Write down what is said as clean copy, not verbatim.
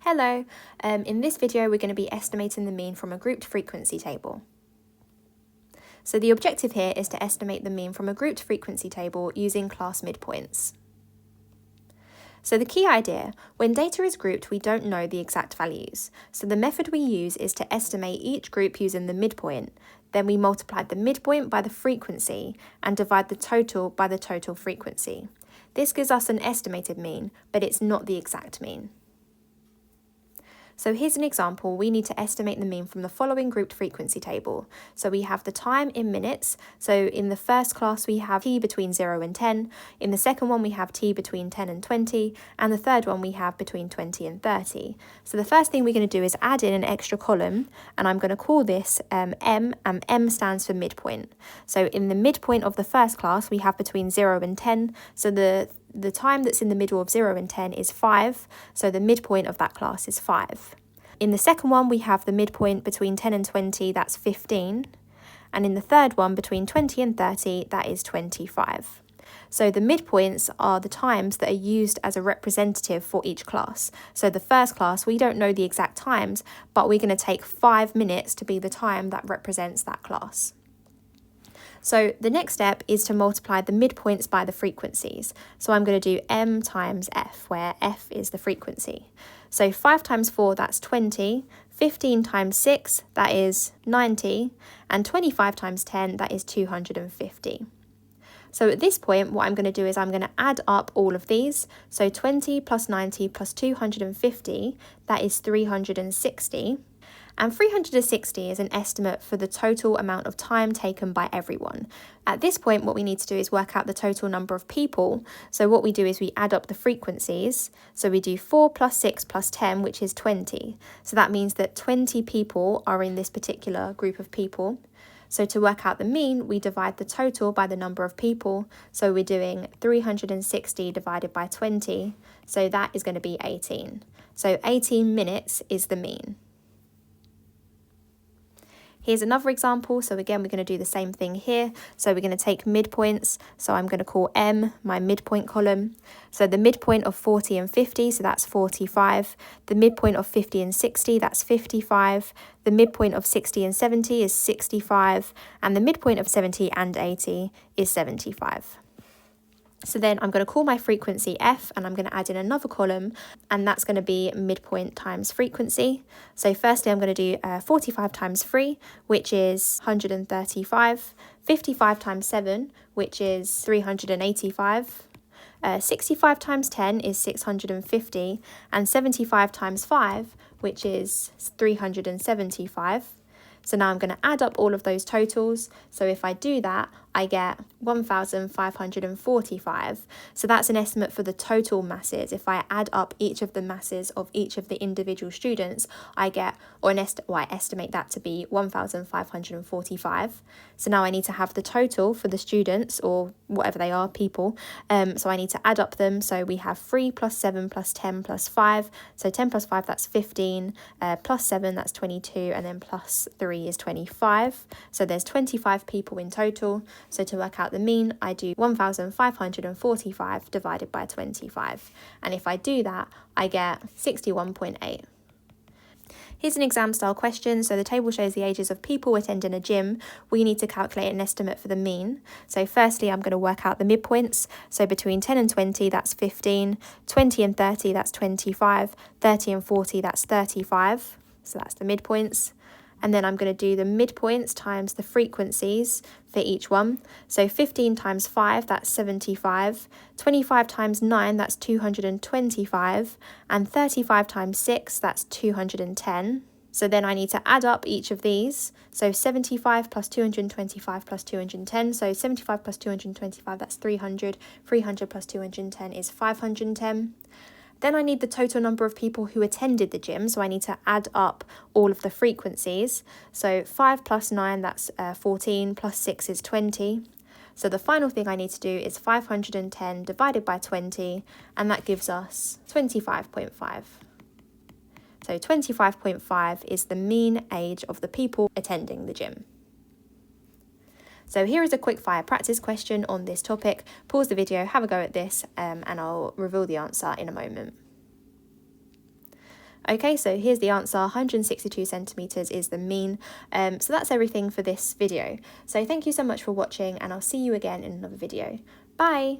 Hello, in this video we're going to be estimating the mean from a grouped frequency table. So the objective here is to estimate the mean from a grouped frequency table using class midpoints. So the key idea, when data is grouped we don't know the exact values, so the method we use is to estimate each group using the midpoint, then we multiply the midpoint by the frequency and divide the total by the total frequency. This gives us an estimated mean, but it's not the exact mean. So here's an example. We need to estimate the mean from the following grouped frequency table. So we have the time in minutes. So in the first class we have t between 0 and 10. In the second one we have t between 10 and 20. And the third one we have between 20 and 30. So the first thing we're going to do is add in an extra column, and I'm going to call this M, and M stands for midpoint. So in the midpoint of the first class we have between 0 and 10. So the time that's in the middle of 0 and 10 is 5, so the midpoint of that class is 5. In the second one, we have the midpoint between 10 and 20, that's 15. And in the third one, between 20 and 30, that is 25. So the midpoints are the times that are used as a representative for each class. So the first class, we don't know the exact times, but we're going to take 5 minutes to be the time that represents that class. So the next step is to multiply the midpoints by the frequencies. So I'm going to do m times f, where f is the frequency. So 5 times 4, that's 20, 15 times 6, that is 90, and 25 times 10, that is 250. So at this point, what I'm going to do is I'm going to add up all of these. So 20 plus 90 plus 250, that is 360. And 360 is an estimate for the total amount of time taken by everyone. At this point, what we need to do is work out the total number of people. So what we do is we add up the frequencies. So we do 4 plus 6 plus 10, which is 20. So that means that 20 people are in this particular group of people. So to work out the mean, we divide the total by the number of people. So we're doing 360 divided by 20. So that is going to be 18. So 18 minutes is the mean. Here's another example. So again, we're going to do the same thing here. So we're going to take midpoints. So I'm going to call M my midpoint column. So the midpoint of 40 and 50, so that's 45. The midpoint of 50 and 60, that's 55. The midpoint of 60 and 70 is 65. And the midpoint of 70 and 80 is 75. So then I'm going to call my frequency f, and I'm going to add in another column, and that's going to be midpoint times frequency. So firstly, I'm going to do 45 times 3, which is 135, 55 times 7, which is 385, 65 times 10 is 650, and 75 times 5, which is 375. So now I'm going to add up all of those totals. So if I do that, I get 1,545. So that's an estimate for the total masses. If I add up each of the masses of each of the individual students, I get, I estimate that to be 1,545. So now I need to have the total for the students, or whatever they are, people. So I need to add up them. So we have 3 plus 7 plus 10 plus 5. So 10 plus 5, that's 15. Plus 7, that's 22. And then plus 3 is 25. So there's 25 people in total. So to work out the mean, I do 1,545 divided by 25. And if I do that, I get 61.8. Here's an exam style question. So the table shows the ages of people attending a gym. We need to calculate an estimate for the mean. So firstly, I'm going to work out the midpoints. So between 10 and 20, that's 15. 20 and 30, that's 25. 30 and 40, that's 35. So that's the midpoints. And then I'm going to do the midpoints times the frequencies for each one. So 15 times 5, that's 75. 25 times 9, that's 225. And 35 times 6, that's 210. So then I need to add up each of these. So 75 plus 225 plus 210. So 75 plus 225, that's 300. 300 plus 210 is 510. Then I need the total number of people who attended the gym, so I need to add up all of the frequencies. So 5 plus 9, that's 14, plus 6 is 20. So the final thing I need to do is 510 divided by 20, and that gives us 25.5. So 25.5 is the mean age of the people attending the gym. So here is a quick fire practice question on this topic. Pause the video, have a go at this, and I'll reveal the answer in a moment. Okay, so here's the answer, 162 centimetres is the mean. So that's everything for this video. So thank you so much for watching, and I'll see you again in another video. Bye!